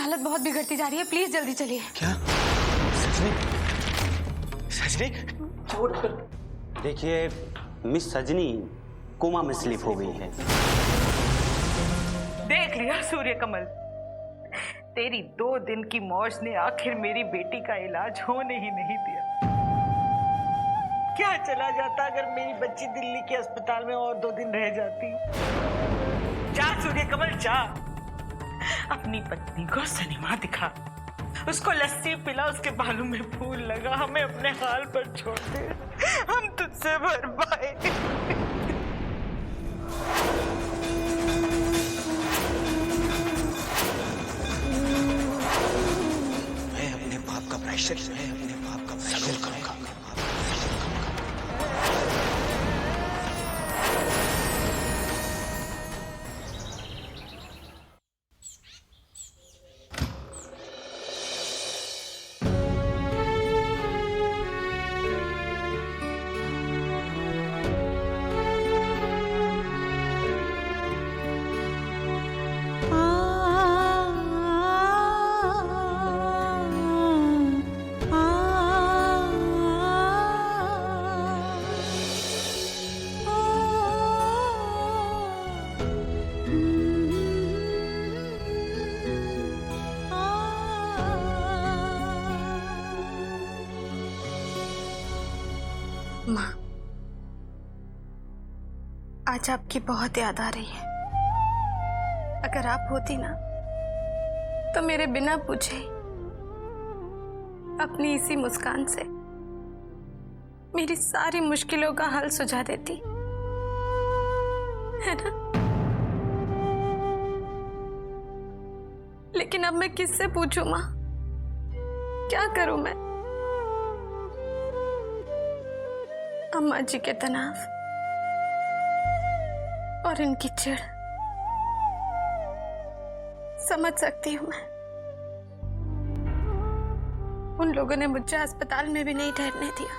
हालत बहुत बिगड़ती जा रही है, प्लीज जल्दी चलिए। क्या? सजनी? सजनी? देखिए मिस सजनी कोमा में स्लिप हो गई है। देख लिया सूर्य कमल, तेरी 2 दिन की मौज ने आखिर मेरी बेटी का इलाज होने ही नहीं दिया। क्या चला जाता अगर मेरी बच्ची दिल्ली के अस्पताल में और 2 दिन रह जाती। जा सूर्य कमल जा, अपनी पत्नी को सिनेमा दिखा, उसको लस्सी पिला, उसके बालों में फूल लगा, हमें अपने हाल पर छोड़ दे, हम तुझसे भर पाए। मैं अपने पाप का प्रायश्चित जरूर करूंगा। माँ, आज आपकी बहुत याद आ रही है। अगर आप होती ना तो मेरे बिना पूछे अपनी इसी मुस्कान से मेरी सारी मुश्किलों का हल सुझा देती, है ना? लेकिन अब मैं किससे पूछूं माँ? क्या करूं मैं? अम्मा जी के तनाव और इनकी चिढ़ समझ सकती हूं मैं। उन लोगों ने मुझे अस्पताल में भी नहीं ठहरने दिया,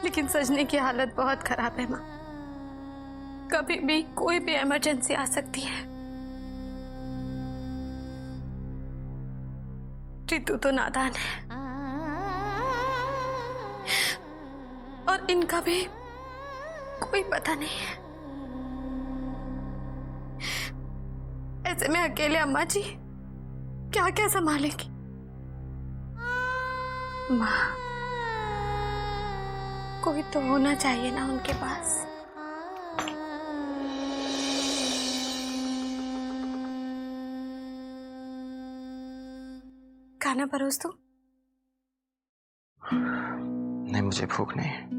लेकिन सजनी की हालत बहुत खराब है माँ। कभी भी कोई भी इमरजेंसी आ सकती है। रितु तो नादान है और इनका भी कोई पता नहीं है। ऐसे में अकेले अम्मा जी क्या क्या संभालेंगी? माँ, कोई तो होना चाहिए ना उनके पास। खाना परोस दो? नहीं, मुझे भूख नहीं है।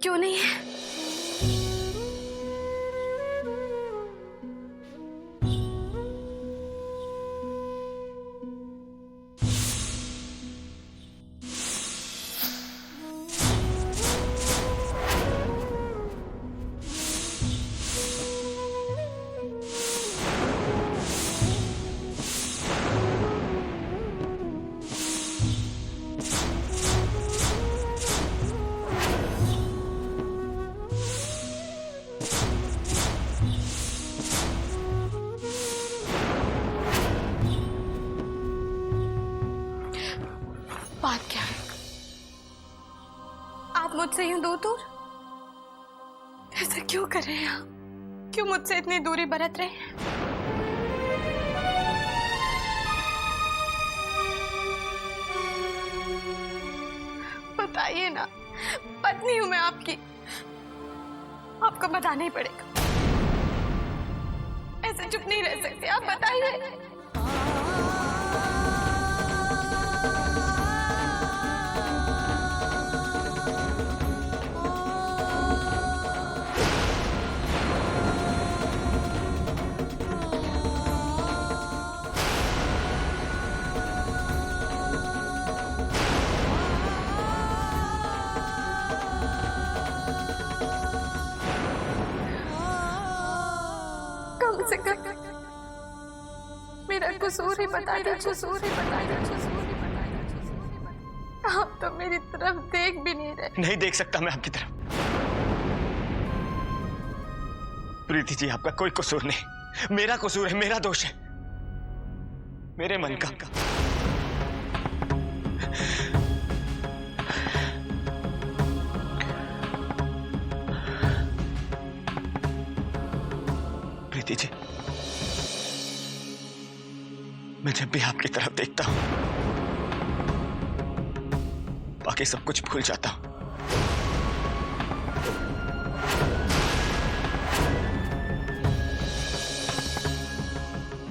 क्यों नहीं है? बात क्या है? आप मुझसे यूं दूर? ऐसा क्यों कर रहे हैं आप? क्यों मुझसे इतनी दूरी बरत रहे हैं? बताइए ना, पत्नी हूं मैं आपकी, आपको बताना ही पड़ेगा। ऐसे चुप नहीं रह सकते आप, बताइए। कम से कम मेरा कसूर ही बता दीजिए। आप तो मेरी तरफ देख भी नहीं रहे। नहीं देख सकता मैं आपकी तरफ। प्रीति जी, आपका कोई कसूर नहीं, मेरा कसूर है, मेरा दोष है, मेरे मन का। प्रीति जी, मैं जब भी आपकी तरफ देखता हूं, बाकी सब कुछ भूल जाता हूं।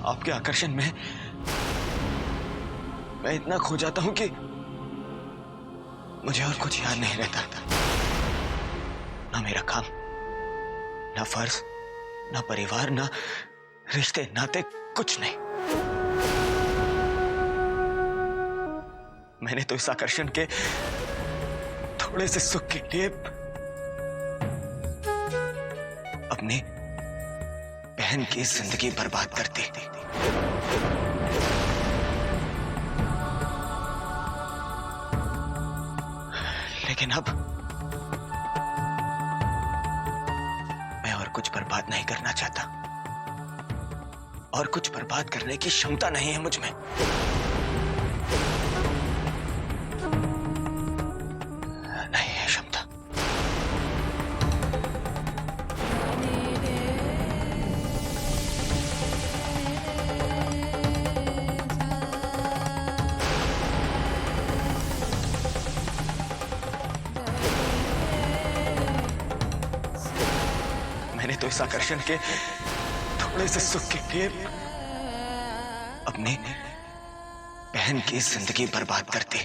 आपके आकर्षण में मैं इतना खो जाता हूं कि मुझे और कुछ याद नहीं रहता। ना मेरा काम, ना फर्ज, ना परिवार, ना रिश्ते नाते, कुछ नहीं। मैंने तो इस आकर्षण के थोड़े से सुख के लिए अपनी बहन की जिंदगी बर्बाद कर दी। लेकिन अब मैं और कुछ बर्बाद नहीं करना चाहता, और कुछ बर्बाद करने की क्षमता नहीं है मुझ में। नहीं है क्षमता। मैंने तो इस आकर्षण के थोड़े से सुख के लिए अपनी बहन की जिंदगी बर्बाद कर दी।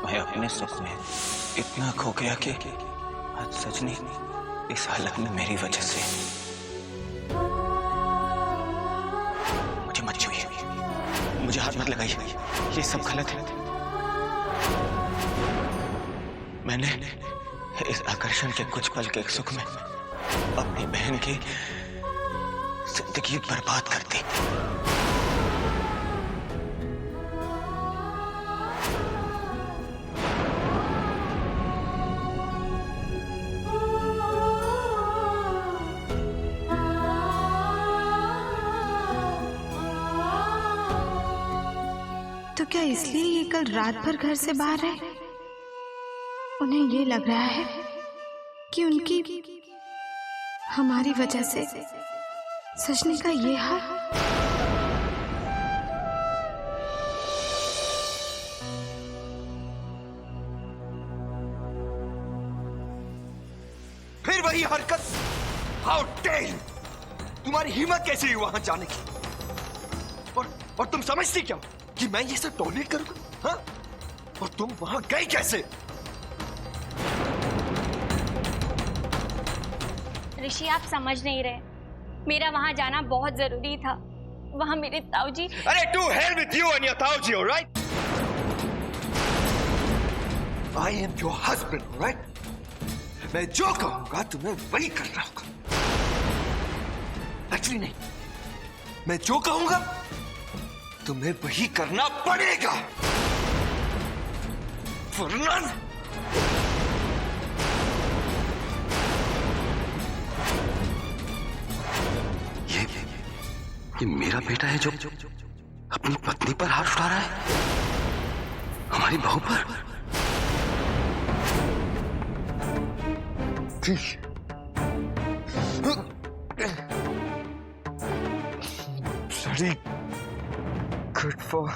मैं अपने सुख में इतना खो गया कि आज सजनी इस हालत में मेरी वजह से। मुझे मत छूइए, मुझे हाथ मत लगाइए, ये सब गलत है। मैंने इस आकर्षण के कुछ पल के सुख में अपनी बहन की जिंदगी बर्बाद कर दी। तो क्या इसलिए ये कल रात भर घर से बाहर रहे? उन्हें ये लग रहा है कि उनकी हमारी वजह से सजनी का ये हाल। फिर वही हरकत। How dare you! तुम्हारी हिम्मत कैसे हुई वहां जाने की? और तुम समझती क्या कि मैं ये सब टॉलरेट करूंगा? हाँ? और तुम वहां गई कैसे? ऋषि, आप समझ नहीं रहे। मेरा वहां जाना बहुत जरूरी था। वहां मेरे ताऊजी। अरे to hell with you and your ताऊजी, alright? I am your husband, alright? मैं जो कहूंगा तुम्हें वही करना होगा। एक्चुअली नहीं, मैं जो कहूंगा तुम्हें वही करना पड़ेगा, वरना ये मेरा बेटा है जो अपनी पत्नी पर हाथ उठा रहा है, हमारी बहू पर। Bloody good for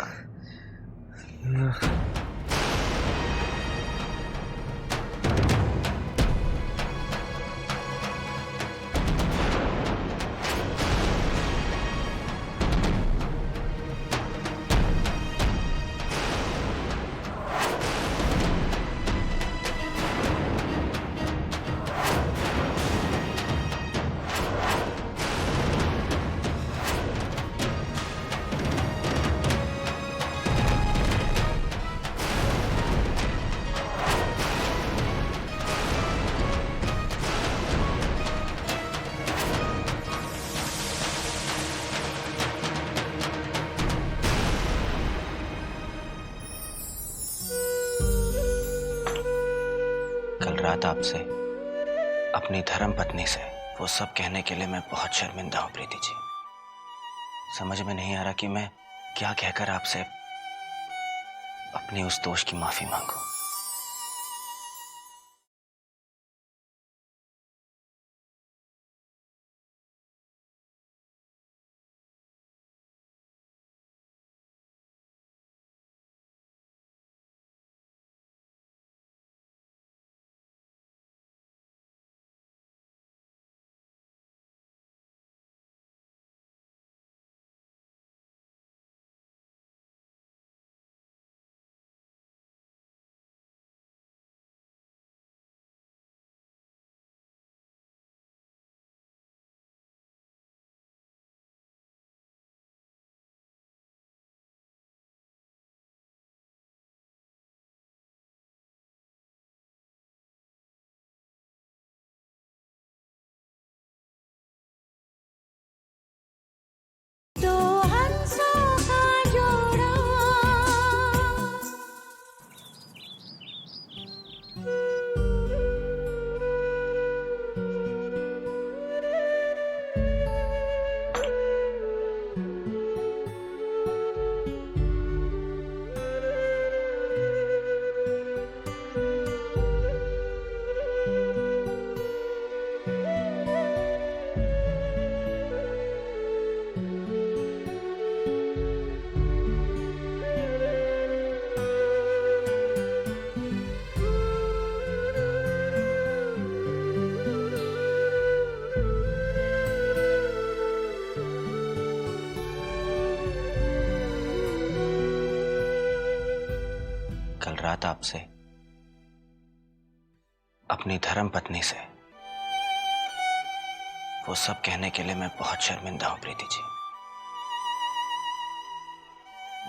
रात आपसे अपनी धर्म पत्नी से वो सब कहने के लिए मैं बहुत शर्मिंदा हूं प्रीति जी। समझ में नहीं आ रहा कि मैं क्या कहकर आपसे अपने उस दोष की माफी मांगू। कल रात आपसे अपनी धर्म पत्नी से वो सब कहने के लिए मैं बहुत शर्मिंदा हूं प्रीति जी।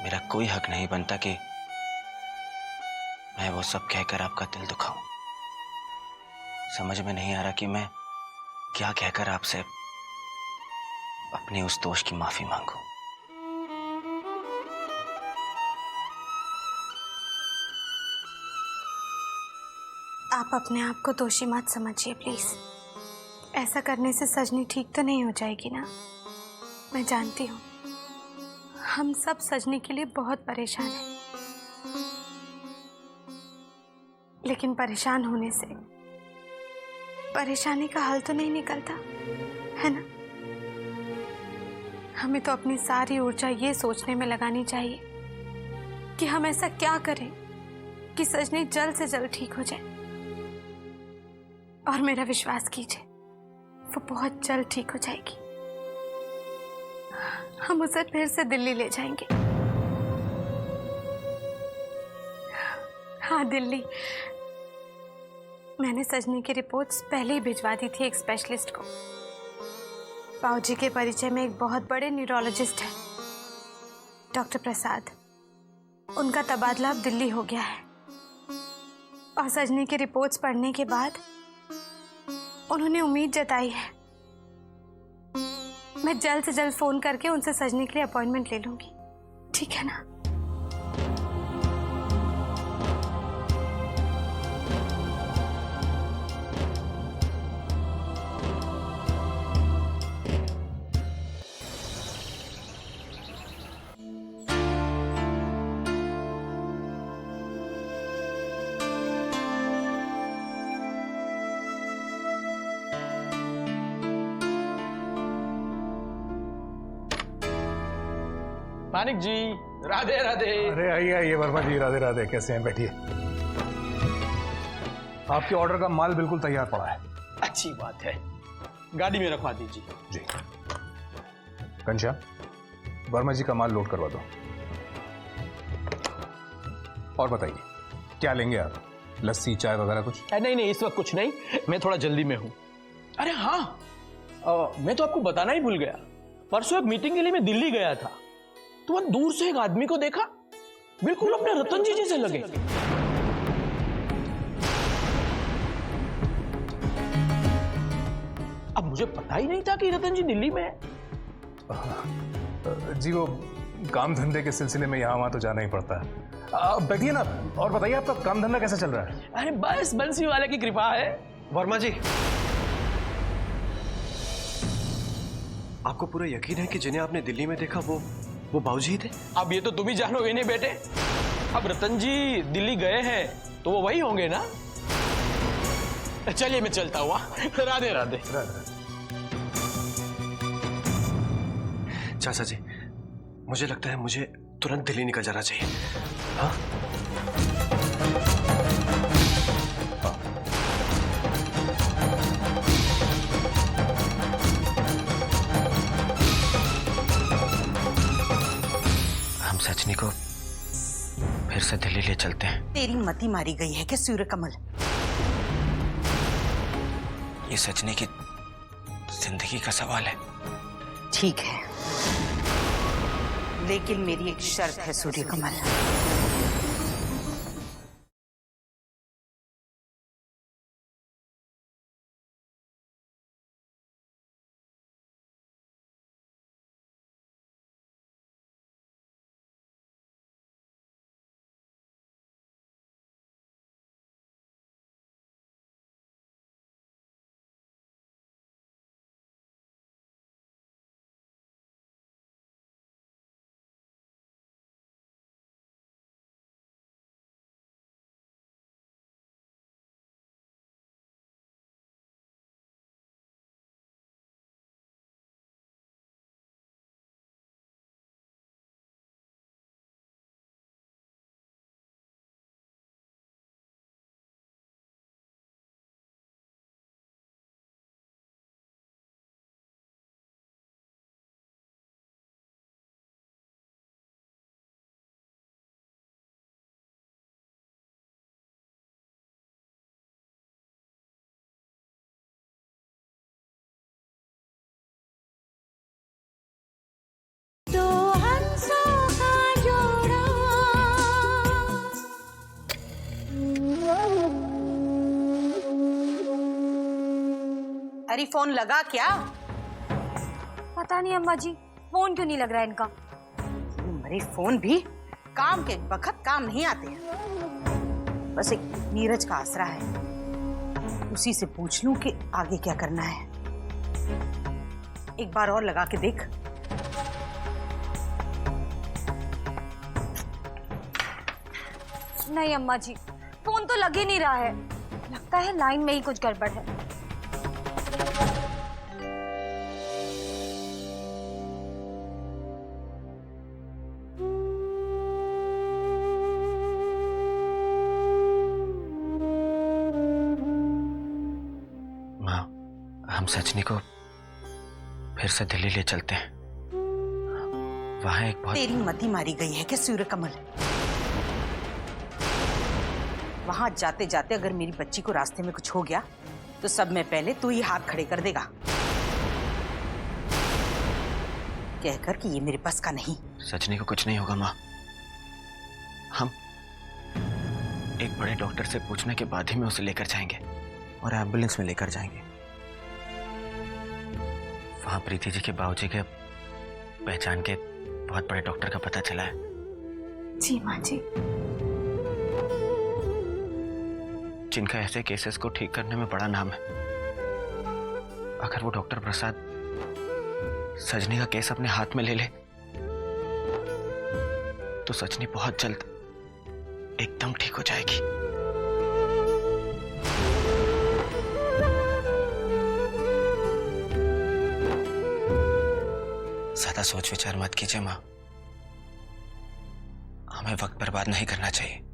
मेरा कोई हक नहीं बनता कि मैं वो सब कहकर आपका दिल दुखाऊं। समझ में नहीं आ रहा कि मैं क्या कहकर आपसे अपने उस दोष की माफी मांगू। आप अपने आप को दोषी मत समझिए प्लीज। ऐसा करने से सजनी ठीक तो नहीं हो जाएगी ना। मैं जानती हूँ हम सब सजनी के लिए बहुत परेशान हैं, लेकिन परेशान होने से परेशानी का हल तो नहीं निकलता है ना। हमें तो अपनी सारी ऊर्जा ये सोचने में लगानी चाहिए कि हम ऐसा क्या करें कि सजनी जल्द से जल्द ठीक हो जाए। और मेरा विश्वास कीजिए वो बहुत जल्द ठीक हो जाएगी। हम उसे फिर से दिल्ली ले जाएंगे। हाँ दिल्ली। मैंने सजनी की रिपोर्ट्स पहले ही भिजवा दी थी एक स्पेशलिस्ट को। बाबूजी के परिचय में एक बहुत बड़े न्यूरोलॉजिस्ट हैं, डॉक्टर प्रसाद। उनका तबादला अब दिल्ली हो गया है और सजनी की रिपोर्ट्स पढ़ने के बाद उन्होंने उम्मीद जताई है मैं जल्द से जल्द फोन करके उनसे सजनी के लिए अपॉइंटमेंट ले लूंगी। ठीक है ना। मानिक जी राधे राधे। अरे आइए आइए वर्मा जी, राधे राधे। कैसे हैं? बैठिए। आपके ऑर्डर का माल बिल्कुल तैयार पड़ा है। अच्छी बात है, गाड़ी में रखवा दीजिए। जी। घनश्याम, वर्मा जी का माल लोड करवा दो। और बताइए क्या लेंगे आप? लस्सी चाय वगैरह कुछ? नहीं नहीं, इस वक्त कुछ नहीं, मैं थोड़ा जल्दी में हूँ। अरे हाँ, मैं तो आपको बताना ही भूल गया। परसों एक मीटिंग के लिए मैं दिल्ली गया था, तो वहां दूर से एक आदमी को देखा, बिल्कुल अपने रतन जी जैसे लगे। अब मुझे पता ही नहीं था कि रतन जी दिल्ली में है। जी वो काम धंधे के सिलसिले में यहाँ वहाँ तो जाना ही पड़ता है। बैठिए ना, और बताइए आपका काम धंधा कैसा चल रहा है? अरे बस बंसी वाले की कृपा है। वर्मा जी, आपको पूरा यकीन है कि जिन्हें आपने दिल्ली में देखा वो बाबूजी ही थे? अब ये तो तुम ही जानोगे नहीं बेटे। अब रतन जी दिल्ली गए हैं तो वो वही होंगे ना। चलिए मैं चलता हुआ। राधे राधे। चाचा जी, मुझे लगता है मुझे तुरंत दिल्ली निकल जाना चाहिए। हाँ? हम सचनी को फिर से दिल्ली ले चलते हैं। तेरी मति मारी गई है क्या सूर्य कमल? ये सचनी की जिंदगी का सवाल है। ठीक है, लेकिन मेरी एक शर्त है सूर्य कमल। अरे फोन लगा क्या? पता नहीं अम्मा जी, फोन क्यों नहीं लग रहा है इनका। मेरे फोन भी काम के वक्त काम नहीं आते हैं। बस एक नीरज का आसरा है, उसी से पूछ लूं कि आगे क्या करना है। एक बार और लगा के देख। नहीं अम्मा जी, फोन तो लग ही नहीं रहा है। लगता है लाइन में ही कुछ गड़बड़ है। माँ, हम सचनी को फिर से दिल्ली ले चलते हैं। वहां एक बहुत तेरी मति मारी गई है क्या सूर्य कमल? वहां जाते जाते अगर मेरी बच्ची को रास्ते में कुछ हो गया तो सब में पहले तू ही हाथ खड़े कर देगा, कहकर कि ये मेरे पास का नहीं। सचनी को कुछ नहीं होगा माँ। हम एक बड़े डॉक्टर से पूछने के बाद ही में उसे लेकर जाएंगे और एम्बुलेंस में लेकर जाएंगे। वहां प्रीति जी के बाबूजी के पहचान के बहुत बड़े डॉक्टर का पता चला है। जी माँ जी। जिनका ऐसे केसेस को ठीक करने में बड़ा नाम है। अगर वो डॉक्टर प्रसाद सजनी का केस अपने हाथ में ले ले तो सजनी बहुत जल्द एकदम ठीक हो जाएगी। ज्यादा सोच विचार मत कीजिए माँ। हमें वक्त बर्बाद नहीं करना चाहिए।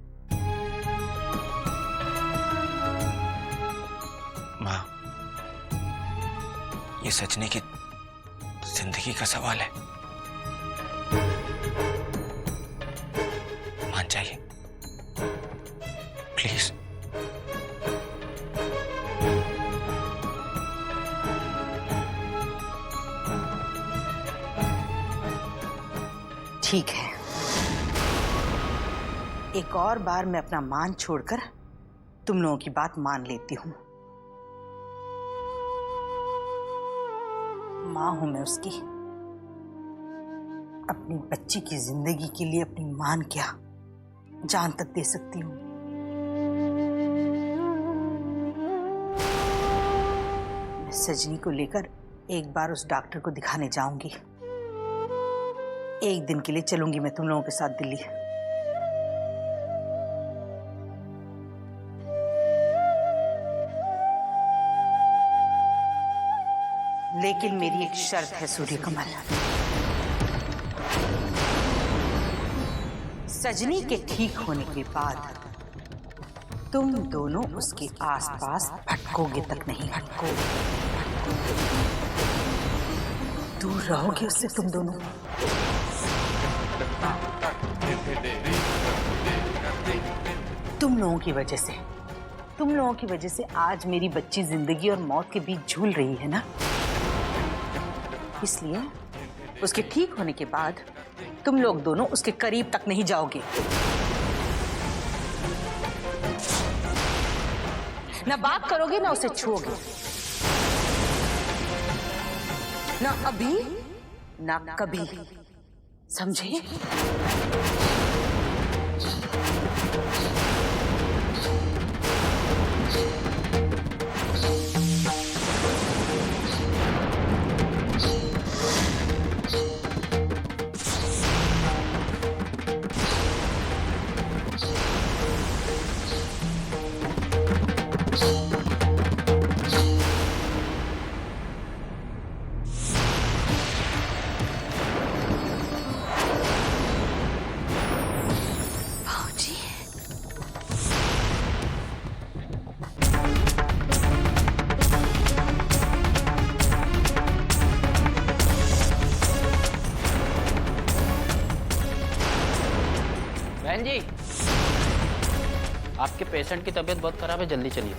माँ, ये सचनी की जिंदगी का सवाल है। मान जाइए प्लीज। ठीक है, एक और बार मैं अपना मान छोड़कर तुम लोगों की बात मान लेती हूँ। मां हूं मैं उसकी, अपनी बच्ची की जिंदगी के लिए अपनी मान क्या जान तक दे सकती हूँ। मैं सजनी को लेकर एक बार उस डॉक्टर को दिखाने जाऊंगी। एक दिन के लिए चलूंगी मैं तुम लोगों के साथ दिल्ली। लेकिन मेरी एक शर्त है सूर्यकमल, सजनी के ठीक होने के बाद तुम दोनों उसके आसपास भटकोगे तक नहीं, भटकोगे, दूर रहोगे उससे तुम दोनों। तुम लोगों की वजह से आज मेरी बच्ची जिंदगी और मौत के बीच झूल रही है ना, इसलिए उसके ठीक होने के बाद तुम लोग दोनों उसके करीब तक नहीं जाओगे। ना बात करोगे ना उसे छुओगे, ना अभी ना कभी, समझे? बहन जी, आपके पेशेंट की तबीयत बहुत खराब है, जल्दी चलिए।